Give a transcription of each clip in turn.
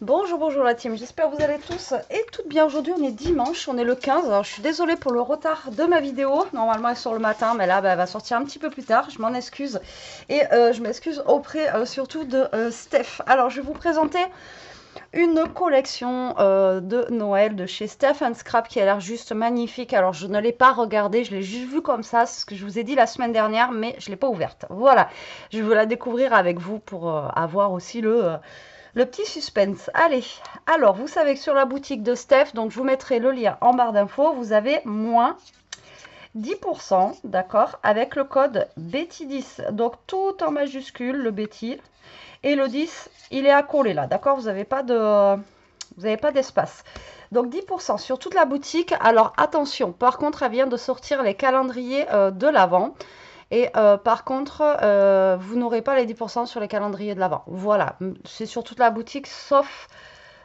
Bonjour, bonjour la team, j'espère que vous allez tous et toutes bien. Aujourd'hui on est dimanche, on est le 15. Alors je suis désolée pour le retard de ma vidéo. Normalement elle sort le matin, mais là elle va sortir un petit peu plus tard, je m'en excuse. Et je m'excuse auprès surtout de Steph. Alors je vais vous présenter une collection de Noël de chez Steph Scrap qui a l'air juste magnifique. Alors je ne l'ai pas regardée, je l'ai juste vue comme ça, c'est ce que je vous ai dit la semaine dernière, mais je ne l'ai pas ouverte. Voilà, je veux la découvrir avec vous pour avoir aussi le petit suspense. Allez, alors vous savez que sur la boutique de Steph, donc je vous mettrai le lien en barre d'infos, vous avez moins 10%, d'accord, avec le code Betty10. Donc tout en majuscule, le Betty. Et le 10, il est accolé là, d'accord, vous n'avez pas d'espace. Donc 10% sur toute la boutique. Alors attention, par contre, elle vient de sortir les calendriers de l'Avent. Et par contre, vous n'aurez pas les 10% sur les calendriers de l'Avent. Voilà, c'est sur toute la boutique, sauf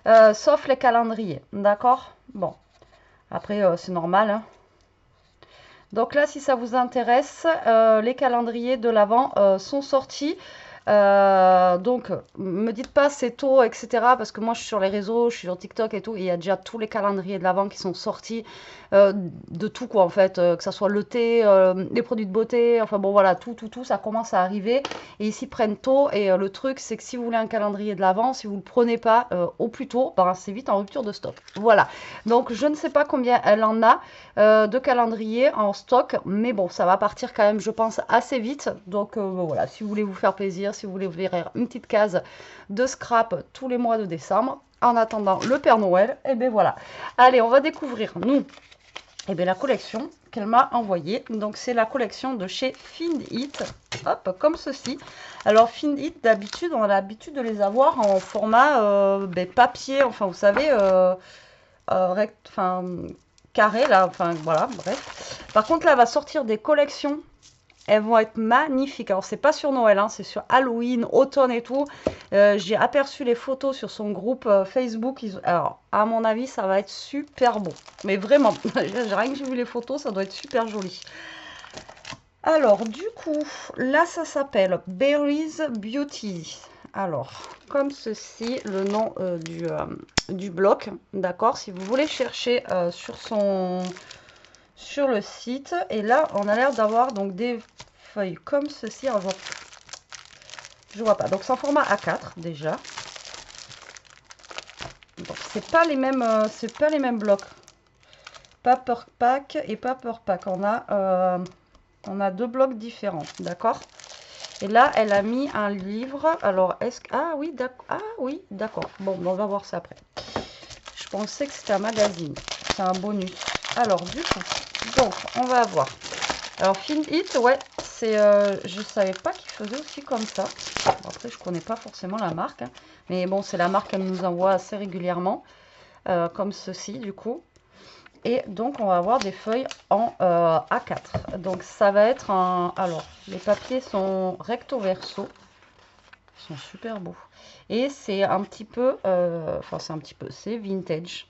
les calendriers. D'accord? Bon, après, c'est normal, hein. Donc là, si ça vous intéresse, les calendriers de l'Avent sont sortis. Donc, me dites pas c'est tôt, etc. Parce que moi, je suis sur les réseaux, je suis sur TikTok et tout. Et il y a déjà tous les calendriers de l'Avent qui sont sortis de tout, quoi, en fait. Que ça soit le thé, les produits de beauté. Enfin, bon, voilà, tout, ça commence à arriver. Et ils s'y prennent tôt. Et le truc, c'est que si vous voulez un calendrier de l'Avent, si vous ne le prenez pas au plus tôt, ben, c'est vite en rupture de stock. Voilà. Donc, je ne sais pas combien elle en a de calendrier en stock, mais bon, ça va partir quand même, je pense, assez vite. Donc voilà, si vous voulez vous faire plaisir, si vous voulez ouvrir une petite case de scrap tous les mois de décembre, en attendant le Père Noël, et bien voilà. Allez, on va découvrir, nous, et bien la collection qu'elle m'a envoyée. Donc c'est la collection de chez Find It, hop, comme ceci. Alors Find It, d'habitude, on a l'habitude de les avoir en format papier, enfin vous savez, enfin carré là, enfin voilà, bref. Par contre là, elle va sortir des collections. Elles vont être magnifiques. Alors c'est pas sur Noël, hein, c'est sur Halloween, automne et tout. J'ai aperçu les photos sur son groupe Facebook. Alors à mon avis, ça va être super beau. Mais vraiment, rien que j'ai vu les photos, ça doit être super joli. Alors du coup, là ça s'appelle Berries Beauty. Alors, comme ceci, le nom du bloc, d'accord, si vous voulez chercher sur le site. Et là, on a l'air d'avoir donc des feuilles comme ceci. Alors, je vois pas. Donc, c'est en format A4 déjà. Donc, c'est pas les mêmes blocs. Paper Pack et Paper Pack. On a deux blocs différents, d'accord. Et là, elle a mis un livre. Alors, est-ce que... Ah oui, d'accord. Ah oui, d'accord. Bon, on va voir ça après. Je pensais que c'était un magazine. C'est un bonus. Alors, du coup, donc, on va voir. Alors, Find It, ouais, c'est... je savais pas qu'ils faisaient aussi comme ça. Bon, après, je connais pas forcément la marque, hein. Mais bon, c'est la marque qu'elle nous envoie assez régulièrement. Comme ceci, du coup. Et donc, on va avoir des feuilles en A4. Donc, ça va être un... Alors, les papiers sont recto verso. Ils sont super beaux. Et c'est un petit peu... Enfin, c'est un petit peu... C'est vintage.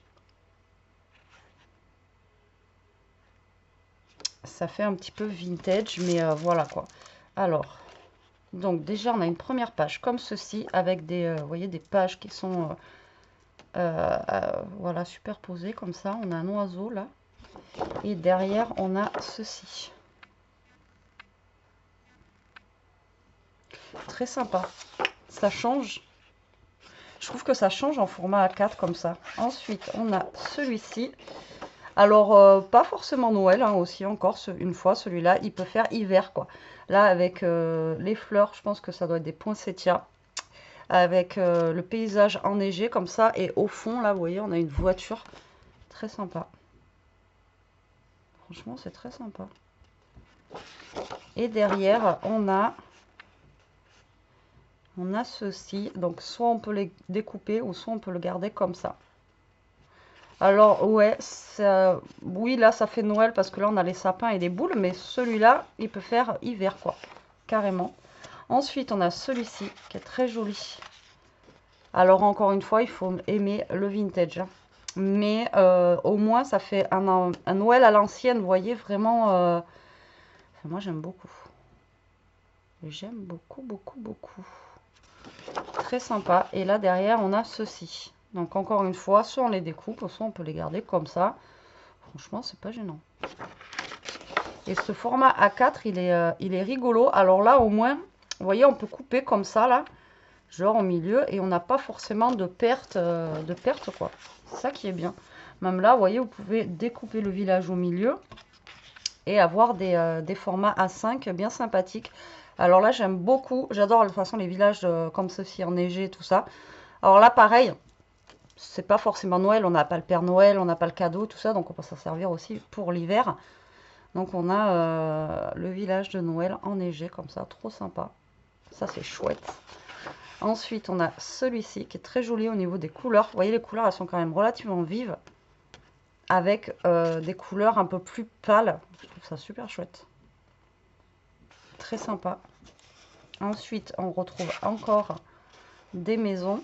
Ça fait un petit peu vintage, mais voilà quoi. Alors, donc déjà, on a une première page comme ceci, avec des... vous voyez, des pages qui sont... voilà, superposées comme ça. On a un oiseau là. Et derrière, on a ceci. Très sympa. Ça change. Je trouve que ça change en format A4 comme ça. Ensuite, on a celui-ci. Alors, pas forcément Noël, hein, aussi encore, une fois, celui-là, il peut faire hiver, quoi. Là, avec les fleurs, je pense que ça doit être des poinsettias. Avec le paysage enneigé comme ça. Et au fond, là, vous voyez, on a une voiture. Très sympa. Franchement, c'est très sympa. Et derrière, on a ceci. Donc, soit on peut les découper ou soit on peut le garder comme ça. Alors, ouais, oui, là, ça fait Noël parce que là, on a les sapins et les boules. Mais celui-là, il peut faire hiver, quoi. Carrément. Ensuite, on a celui-ci qui est très joli. Alors, encore une fois, il faut aimer le vintage, hein. Mais au moins, ça fait un Noël à l'ancienne, vous voyez, vraiment... Enfin, moi, j'aime beaucoup. J'aime beaucoup, beaucoup, beaucoup. très sympa. Et là derrière on a ceci. Donc encore une fois, soit on les découpe, soit on peut les garder comme ça. Franchement, c'est pas gênant. Et ce format A4, il est rigolo. Alors là, au moins, vous voyez, on peut couper comme ça, là, genre au milieu, et on n'a pas forcément de perte, quoi. C'est ça qui est bien. Même là, vous voyez, vous pouvez découper le village au milieu et avoir des formats A5 bien sympathiques. Alors là, j'aime beaucoup. J'adore de toute façon les villages comme ceci, enneigés, tout ça. Alors là, pareil. C'est pas forcément Noël, on n'a pas le Père Noël, on n'a pas le cadeau, tout ça, donc on peut s'en servir aussi pour l'hiver. Donc on a le village de Noël enneigé comme ça, trop sympa. Ça c'est chouette. Ensuite on a celui-ci qui est très joli au niveau des couleurs. Vous voyez les couleurs, elles sont quand même relativement vives. Avec des couleurs un peu plus pâles. Je trouve ça super chouette. Très sympa. Ensuite on retrouve encore des maisons.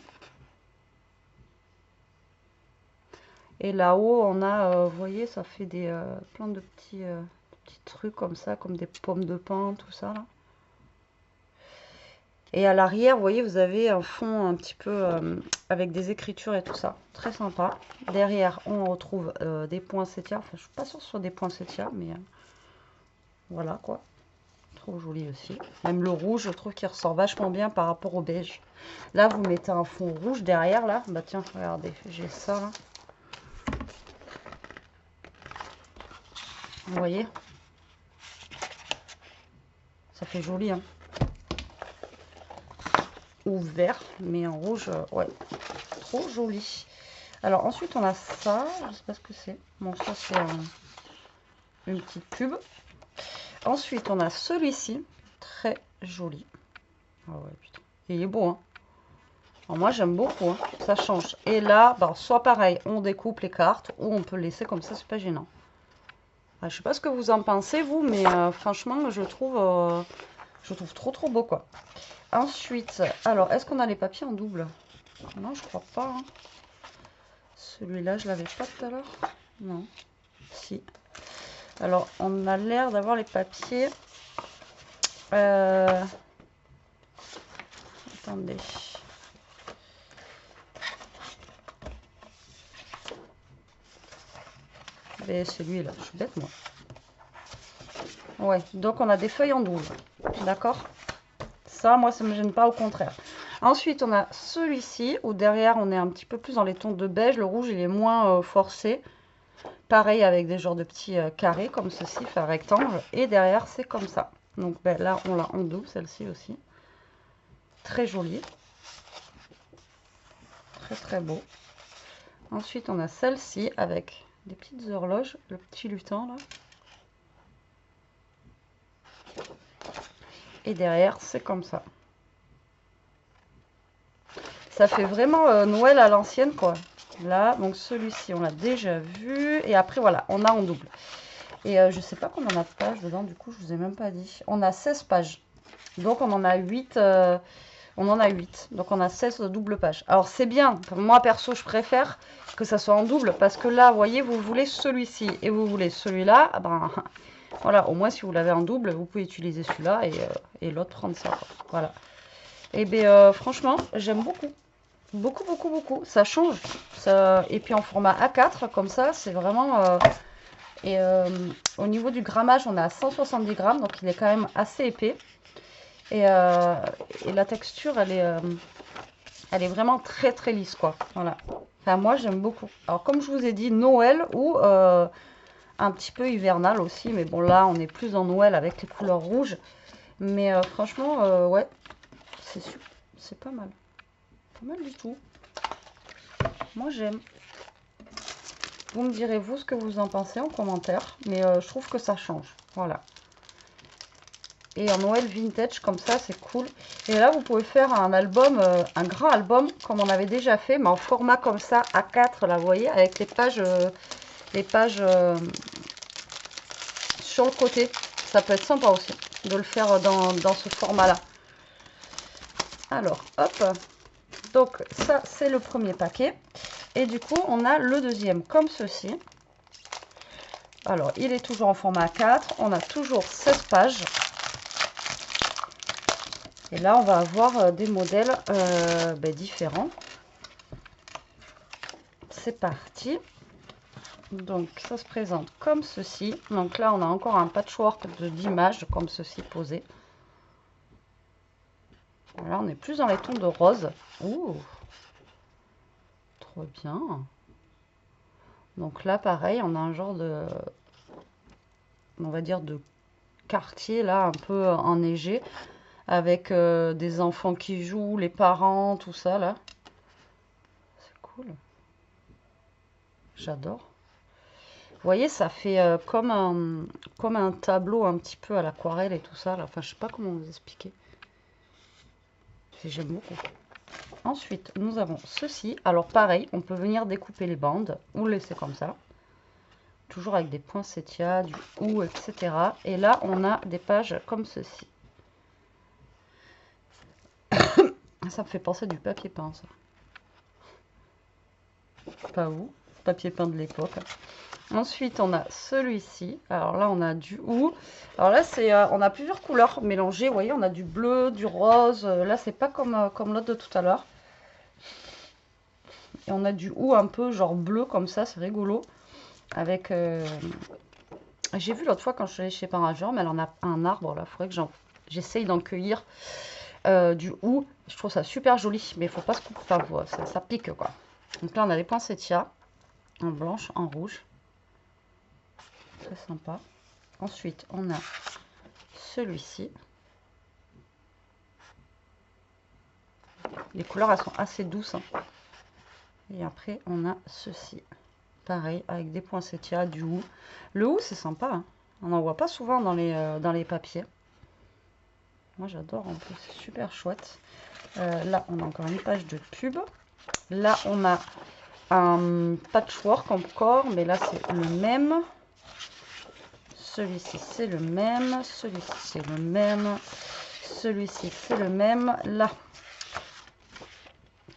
Et là-haut, on a, vous voyez, ça fait plein de petits trucs comme ça, comme des pommes de pin, tout ça là. Et à l'arrière, vous voyez, vous avez un fond un petit peu avec des écritures et tout ça. Très sympa. Derrière, on retrouve des poinsettias. Enfin, je suis pas sûre que ce soit des poinsettias, mais voilà quoi. Trop joli aussi. Même le rouge, je trouve qu'il ressort vachement bien par rapport au beige. Là, vous mettez un fond rouge derrière là. Bah tiens, regardez, j'ai ça là. Vous voyez, ça fait joli, hein. Ou vert, mais en rouge, ouais, trop joli. Alors ensuite, on a ça, je sais pas ce que c'est. Bon, ça c'est une petite pub. Ensuite, on a celui-ci, très joli. Ah ouais, putain, il est beau, hein. Alors moi, j'aime beaucoup, hein. Ça change. Et là, bah, soit pareil, on découpe les cartes, ou on peut laisser comme ça, c'est pas gênant. Je sais pas ce que vous en pensez, vous, mais franchement, je trouve trop beau, quoi. Ensuite, alors, est-ce qu'on a les papiers en double? Non, je crois pas, hein. Celui-là, je l'avais pas tout à l'heure. Non. Si. Alors, on a l'air d'avoir les papiers. Attendez. Et celui-là, je suis bête, moi. Ouais, donc on a des feuilles en double. D'accord? Ça, moi, ça ne me gêne pas, au contraire. Ensuite, on a celui-ci, où derrière, on est un petit peu plus dans les tons de beige. Le rouge, il est moins forcé. Pareil, avec des genres de petits carrés, comme ceci, fait un rectangle. Et derrière, c'est comme ça. Donc ben, là, on l'a en double, celle-ci aussi. Très jolie. Très, très beau. Ensuite, on a celle-ci, avec des petites horloges. Le petit lutin, là. Et derrière, c'est comme ça. Ça fait vraiment Noël à l'ancienne, quoi. Là, donc celui-ci, on l'a déjà vu. Et après, voilà, on a en double. Et je sais pas combien on a de pages dedans, du coup, je vous ai même pas dit. On a 16 pages. Donc, on en a 8. On en a 8. Donc, on a 16 doubles pages. Alors, c'est bien. Moi, perso, je préfère que ça soit en double. Parce que là, vous voyez, vous voulez celui-ci et vous voulez celui-là. Ben, voilà, au moins, si vous l'avez en double, vous pouvez utiliser celui-là et l'autre prendre ça, quoi. Voilà. Et bien, franchement, j'aime beaucoup. Beaucoup, beaucoup, beaucoup. Ça change. Ça... Et puis, en format A4, comme ça, c'est vraiment... au niveau du grammage, on a 170 grammes. Donc, il est quand même assez épais. Et la texture, elle est vraiment très, très lisse, quoi. Voilà. Enfin, moi, j'aime beaucoup. Alors, comme je vous ai dit, Noël ou... un petit peu hivernal aussi, mais bon là on est plus en Noël avec les couleurs rouges, mais franchement ouais, c'est pas mal du tout. Moi j'aime. Vous me direz vous ce que vous en pensez en commentaire, mais je trouve que ça change, voilà. Et en Noël vintage comme ça, c'est cool. Et là vous pouvez faire un album, un grand album comme on avait déjà fait, mais en format comme ça A4 là, vous voyez, avec les pages sur le côté. Ça peut être sympa aussi de le faire dans ce format là. Alors hop, donc ça c'est le premier paquet et du coup on a le deuxième comme ceci. Alors il est toujours en format 4, on a toujours 16 pages Et là, on va avoir des modèles différents. C'est parti. Donc, ça se présente comme ceci. Donc là, on a encore un patchwork d'images comme ceci posé. Voilà, on est plus dans les tons de rose. Ouh, trop bien. Donc là, pareil, on a un genre de, on va dire, de quartier là, un peu enneigé, avec des enfants qui jouent, les parents, tout ça là. C'est cool. J'adore. Vous voyez, ça fait comme un tableau un petit peu à l'aquarelle et tout ça là. Enfin, je sais pas comment vous expliquer. J'aime beaucoup. Ensuite, nous avons ceci. Alors pareil, on peut venir découper les bandes ou laisser comme ça. Toujours avec des poinsettias, du ou, etc. Et là, on a des pages comme ceci. Ça me fait penser à du papier peint, ça. Pas vous, papier peint de l'époque. Ensuite, on a celui-ci. Alors là, on a du ou. Alors là, on a plusieurs couleurs mélangées. Vous voyez, on a du bleu, du rose. Là, c'est pas comme l'autre de tout à l'heure. Et on a du ou un peu genre bleu comme ça, c'est rigolo. Avec... j'ai vu l'autre fois quand je suis allée chez Parageur, mais elle en a un arbre là. Il faudrait que j'essaye d'en cueillir du ou. Je trouve ça super joli, mais il faut pas se couper. Enfin, ça pique quoi. Donc là, on a les poinsettias en blanche, en rouge. Très sympa. Ensuite, on a celui-ci. Les couleurs, elles sont assez douces. Hein. Et après, on a ceci. Pareil, avec des poinsettias, du hou. Le hou, c'est sympa. Hein. On n'en voit pas souvent dans les papiers. Moi, j'adore en plus. C'est super chouette. Là, on a encore une page de pub. Là, on a un patchwork encore. Mais là, c'est le même. Celui-ci, c'est le même. Celui-ci, c'est le même. Celui-ci, c'est le même. Là,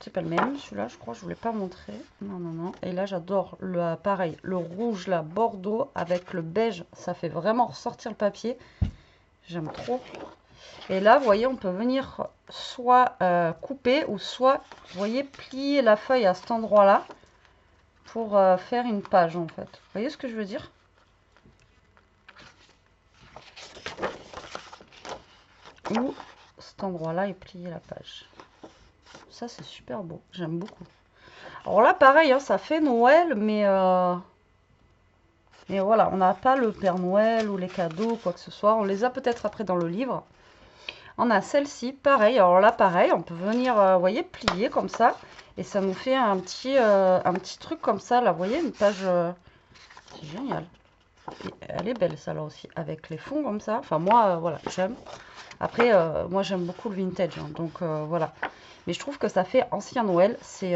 c'est pas le même. Celui-là, je crois, je ne voulais pas montrer. Non, non, non. Et là, j'adore pareil, le rouge, là, bordeaux, avec le beige. Ça fait vraiment ressortir le papier. J'aime trop. Et là, vous voyez, on peut venir soit couper ou soit, vous voyez, plier la feuille à cet endroit-là pour faire une page, en fait. Vous voyez ce que je veux dire? Ou cet endroit-là et plier la page. Ça, c'est super beau. J'aime beaucoup. Alors là, pareil, hein, ça fait Noël, mais voilà, on n'a pas le Père Noël ou les cadeaux, quoi que ce soit. On les a peut-être après dans le livre. On a celle-ci, pareil. Alors là, pareil, on peut venir, vous voyez, plier comme ça. Et ça nous fait un petit truc comme ça, là. Vous voyez, une page... c'est génial. Et elle est belle, ça, là aussi. Avec les fonds comme ça. Enfin, moi, voilà, j'aime. Après, moi, j'aime beaucoup le vintage. Hein, donc, voilà. Mais je trouve que ça fait ancien Noël. C'est...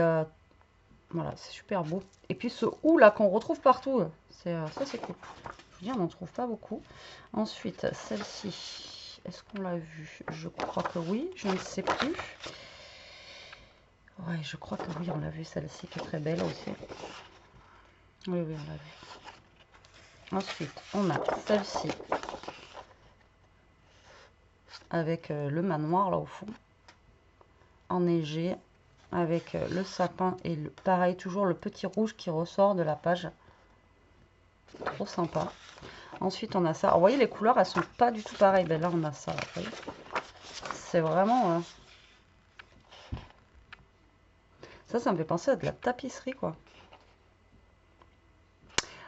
voilà, c'est super beau. Et puis ce ou là qu'on retrouve partout, ça c'est cool. Je veux dire, on n'en trouve pas beaucoup. Ensuite, celle-ci, est-ce qu'on l'a vue? Je crois que oui, je ne sais plus. Ouais, je crois que oui, on l'a vue, celle-ci qui est très belle aussi. Oui, oui, on l'a vue. Ensuite, on a celle-ci avec le manoir là au fond, enneigé, avec le sapin et pareil, toujours le petit rouge qui ressort de la page. Trop sympa. Ensuite, on a ça. Alors, vous voyez, les couleurs, elles sont pas du tout pareilles. Ben là, on a ça. C'est vraiment... ça me fait penser à de la tapisserie, quoi.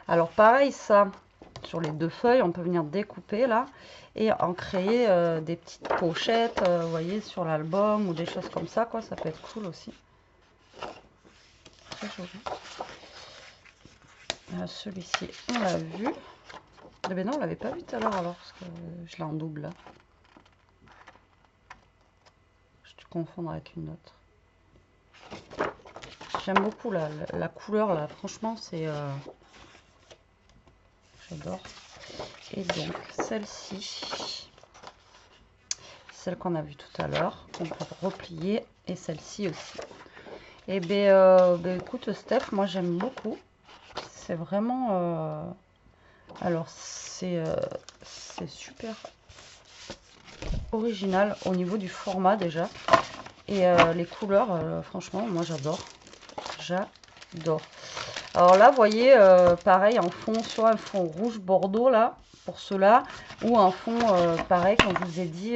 Alors, pareil, ça, sur les deux feuilles, on peut venir découper, là, et en créer des petites pochettes, vous voyez, sur l'album, ou des choses comme ça, quoi. Ça peut être cool aussi. Très joli. Celui-ci, on l'a vu. Eh ben non, on l'avait pas vu tout à l'heure, alors, parce que je l'ai en double, là. Je te confondre avec une autre. J'aime beaucoup la couleur, là. Franchement, c'est... j'adore. Et donc, celle-ci, celle qu'on a vue tout à l'heure, on peut replier. Et celle-ci aussi. Et ben, écoute, Steph, moi, j'aime beaucoup. C'est vraiment... alors, c'est super... original au niveau du format déjà. Et les couleurs, franchement, moi j'adore. J'adore. Alors là, vous voyez, pareil, en fond, soit un fond rouge bordeaux là, pour ceux-là, ou un fond, pareil, comme je vous ai dit,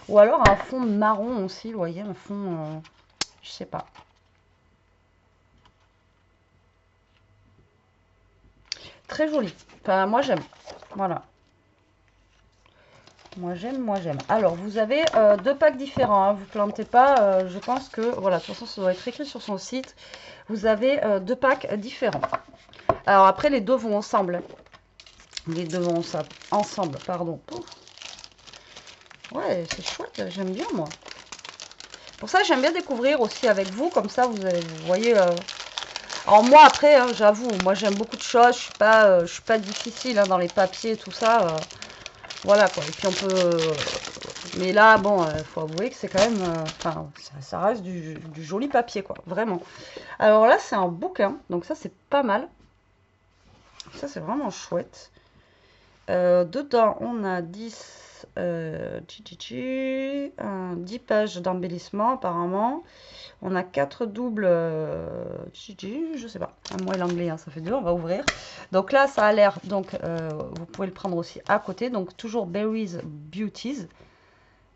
ou alors un fond marron aussi, vous voyez, un fond, je sais pas. Très joli. Enfin, moi j'aime. Voilà. Moi j'aime, moi j'aime. Alors vous avez deux packs différents, hein. Vous plantez pas, je pense que, voilà, de toute façon ça doit être écrit sur son site. Vous avez deux packs différents. Alors après les deux vont ensemble. Les deux vont ensemble, pardon. Ouais, c'est chouette, j'aime bien moi. Pour ça j'aime bien découvrir aussi avec vous, comme ça vous voyez... Alors moi après, hein, j'avoue, moi j'aime beaucoup de choses, je suis pas difficile hein, dans les papiers et tout ça. Voilà quoi, et puis on peut... mais là, bon, faut avouer que c'est quand même... Enfin, ça reste du joli papier quoi, vraiment. Alors là, c'est un bouquin, donc ça c'est pas mal. Ça c'est vraiment chouette. Dedans, on a 10 pages d'embellissement apparemment. On a 4 doubles, je sais pas, moi l'anglais, hein, ça fait 2, on va ouvrir. Donc là, ça a l'air, donc vous pouvez le prendre aussi à côté, donc toujours Berries Beauties.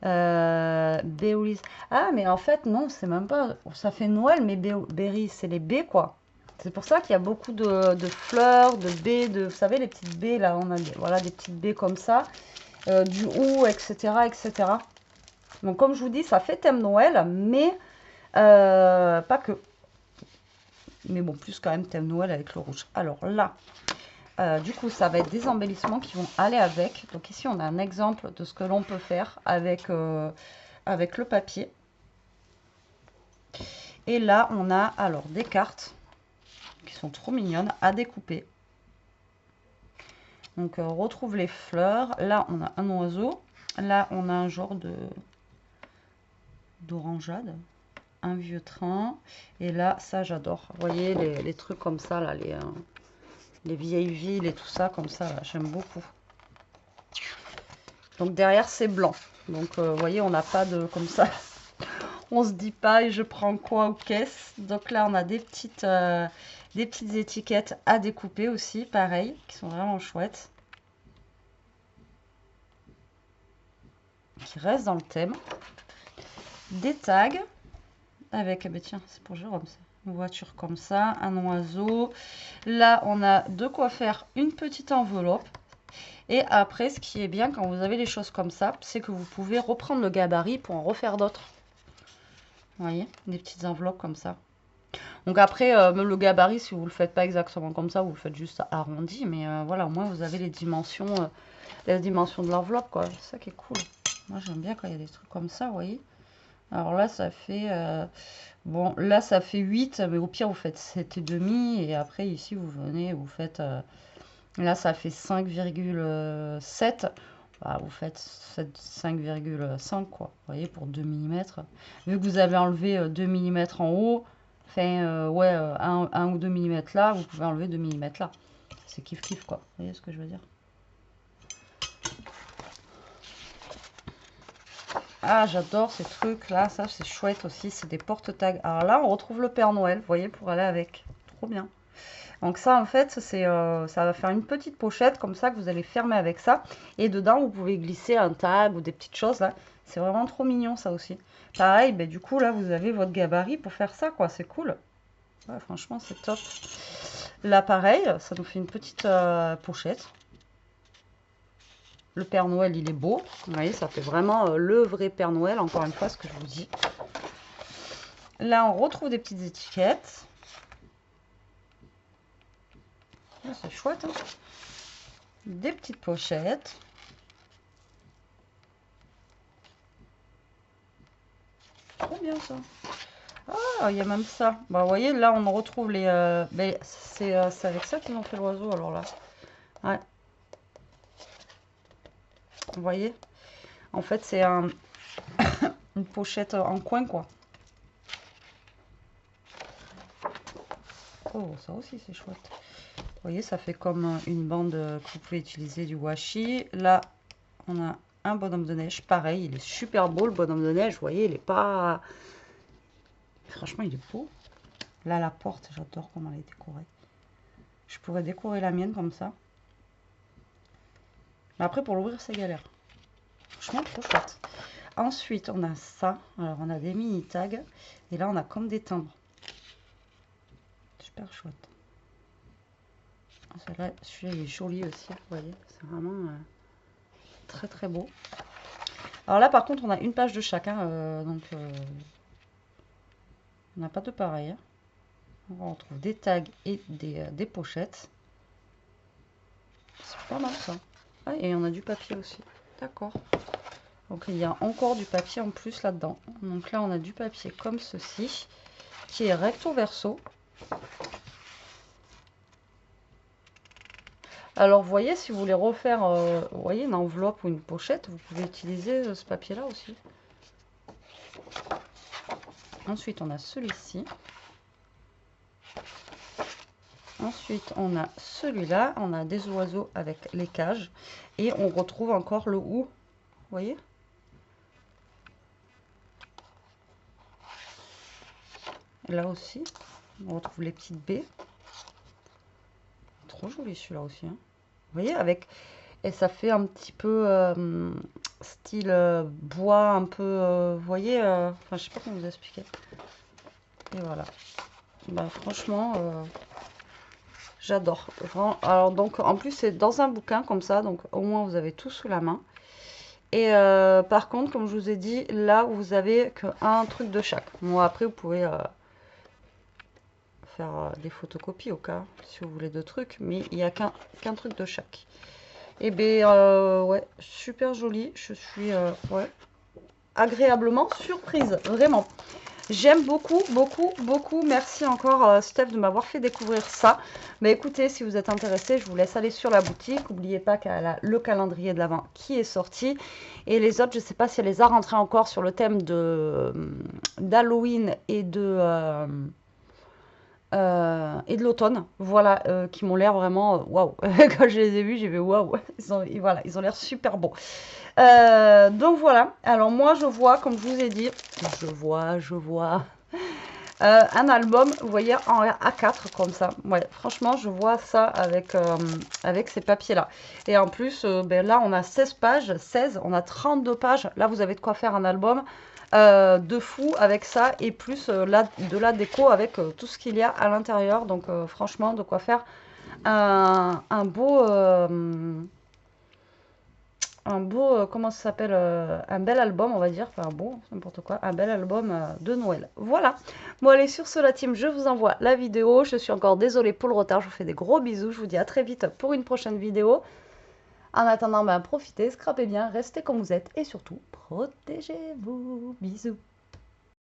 Berries, ah mais en fait non, c'est même pas, ça fait Noël, mais berries, c'est les baies quoi. C'est pour ça qu'il y a beaucoup de fleurs, de baies, vous savez, les petites baies, là, on a voilà, des petites baies comme ça, du hou, etc., etc. Donc, comme je vous dis, ça fait thème Noël, mais pas que. Mais bon, plus quand même thème Noël avec le rouge. Alors là, du coup, ça va être des embellissements qui vont aller avec. Donc ici, on a un exemple de ce que l'on peut faire avec, avec le papier. Et là, on a alors des cartes qui sont trop mignonnes à découper. Donc on retrouve les fleurs. Là on a un oiseau. Là on a un genre d'orangeade. Un vieux train. Et là ça j'adore. Vous voyez les trucs comme ça là, les vieilles villes et tout ça comme ça là, j'aime beaucoup. Donc derrière c'est blanc. Donc vous voyez on n'a pas de comme ça. On se dit pas et je prends quoi ou qu'est-ce. Donc là on a des petites étiquettes à découper aussi, pareil, qui sont vraiment chouettes. Qui restent dans le thème. Des tags avec, bah tiens, c'est pour Jérôme ça. Une voiture comme ça, un oiseau. Là, on a de quoi faire une petite enveloppe. Et après, ce qui est bien quand vous avez les choses comme ça, c'est que vous pouvez reprendre le gabarit pour en refaire d'autres. Vous voyez, des petites enveloppes comme ça. Donc après, même le gabarit, si vous ne le faites pas exactement comme ça, vous le faites juste arrondi. Mais voilà, au moins vous avez les dimensions de l'enveloppe, quoi. C'est ça qui est cool. Moi, j'aime bien quand il y a des trucs comme ça, vous voyez. Alors là, ça fait... bon, là, ça fait 8, mais au pire, vous faites 7,5. Et après, ici, vous venez, vous faites... là, ça fait 5,7. Bah, vous faites 5,5, quoi. Vous voyez, pour 2 mm. Vu que vous avez enlevé 2 mm en haut, enfin, ouais, 1 ou 2 mm là, vous pouvez enlever 2 mm là. C'est kiff-kiff, quoi. Vous voyez ce que je veux dire? Ah, j'adore ces trucs là, ça c'est chouette aussi, c'est des porte-tags. Alors là, on retrouve le Père Noël, vous voyez, pour aller avec. Trop bien. Donc ça, en fait, c'est, ça va faire une petite pochette comme ça que vous allez fermer avec ça. Et dedans, vous pouvez glisser un tag ou des petites choses là. C'est vraiment trop mignon ça aussi. Pareil, ben, du coup, là, vous avez votre gabarit pour faire ça, quoi. C'est cool. Ouais, franchement, c'est top. Là, pareil, ça nous fait une petite pochette. Le Père Noël, il est beau. Vous voyez, ça fait vraiment le vrai Père Noël, encore une fois, ce que je vous dis. Là, on retrouve des petites étiquettes. Ah, c'est chouette, hein. Des petites pochettes. Trop bien, ça. Ah, il y a même ça. Bah, vous voyez, là, on retrouve les... ben, c'est avec ça qu'ils ont fait l'oiseau, alors là. Ouais. Vous voyez? En fait, c'est une pochette en coin, quoi. Oh, ça aussi, c'est chouette. Vous voyez, ça fait comme une bande que vous pouvez utiliser du washi. Là, on a un bonhomme de neige. Pareil, il est super beau le bonhomme de neige. Vous voyez, il est pas... Franchement, il est beau. Là, la porte, j'adore comment elle est décorée. Je pourrais décorer la mienne comme ça. Mais après, pour l'ouvrir, c'est galère. Franchement, trop chouette. Ensuite, on a ça. Alors, on a des mini tags. Et là, on a comme des timbres. Super chouette. Celui-là, il est joli aussi. Vous voyez, c'est vraiment très très beau. Alors là, par contre, on a une page de chacun. On n'a pas de pareil. Hein. On retrouve des tags et des pochettes. C'est pas mal ça. Ah, et on a du papier aussi. D'accord. Donc il y a encore du papier en plus là-dedans. Donc là, on a du papier comme ceci, qui est recto verso. Alors, vous voyez, si vous voulez refaire vous voyez, une enveloppe ou une pochette, vous pouvez utiliser ce papier-là aussi. Ensuite, on a celui-ci. Ensuite, on a celui-là. On a des oiseaux avec les cages. Et on retrouve encore le ou. Vous voyez? Et là aussi, on retrouve les petites baies. Trop joli celui-là aussi. Hein. Vous voyez, avec... Et ça fait un petit peu style bois, un peu... vous voyez, enfin, je sais pas comment vous expliquer. Et voilà. Bah, franchement, j'adore. Alors, donc, en plus, c'est dans un bouquin comme ça. Donc, au moins, vous avez tout sous la main. Et par contre, comme je vous ai dit, là, vous avez qu'un truc de chaque. Bon, après, vous pouvez faire des photocopies au cas, si vous voulez de trucs. Mais il n'y a qu'un truc de chaque. Et bien, ouais, super joli. Je suis ouais, agréablement surprise, vraiment. J'aime beaucoup, beaucoup, beaucoup. Merci encore, Steph, de m'avoir fait découvrir ça. Mais écoutez, si vous êtes intéressé, je vous laisse aller sur la boutique. N'oubliez pas qu'elle a le calendrier de l'Avent qui est sorti. Et les autres, je ne sais pas si elle les a rentrés encore sur le thème d'Halloween et de l'automne, voilà, qui m'ont l'air vraiment waouh. Quand je les ai vus, j'ai fait waouh. Voilà, ils ont l'air super beaux. Donc voilà. Alors moi, je vois, comme je vous ai dit, je vois un album, vous voyez, en A4 comme ça. Ouais, franchement, je vois ça avec ces papiers-là. Et en plus, ben là, on a 16 pages, 16, on a 32 pages. Là, vous avez de quoi faire un album de fou avec ça et plus de la déco avec tout ce qu'il y a à l'intérieur. Donc, franchement, de quoi faire un beau... comment ça s'appelle, un bel album, on va dire, enfin bon, n'importe quoi, un bel album de Noël. Voilà. Bon, allez, sur ce, la team, je vous envoie la vidéo. Je suis encore désolée pour le retard. Je vous fais des gros bisous. Je vous dis à très vite pour une prochaine vidéo. En attendant, ben, profitez, scrapez bien, restez comme vous êtes et surtout, protégez-vous. Bisous.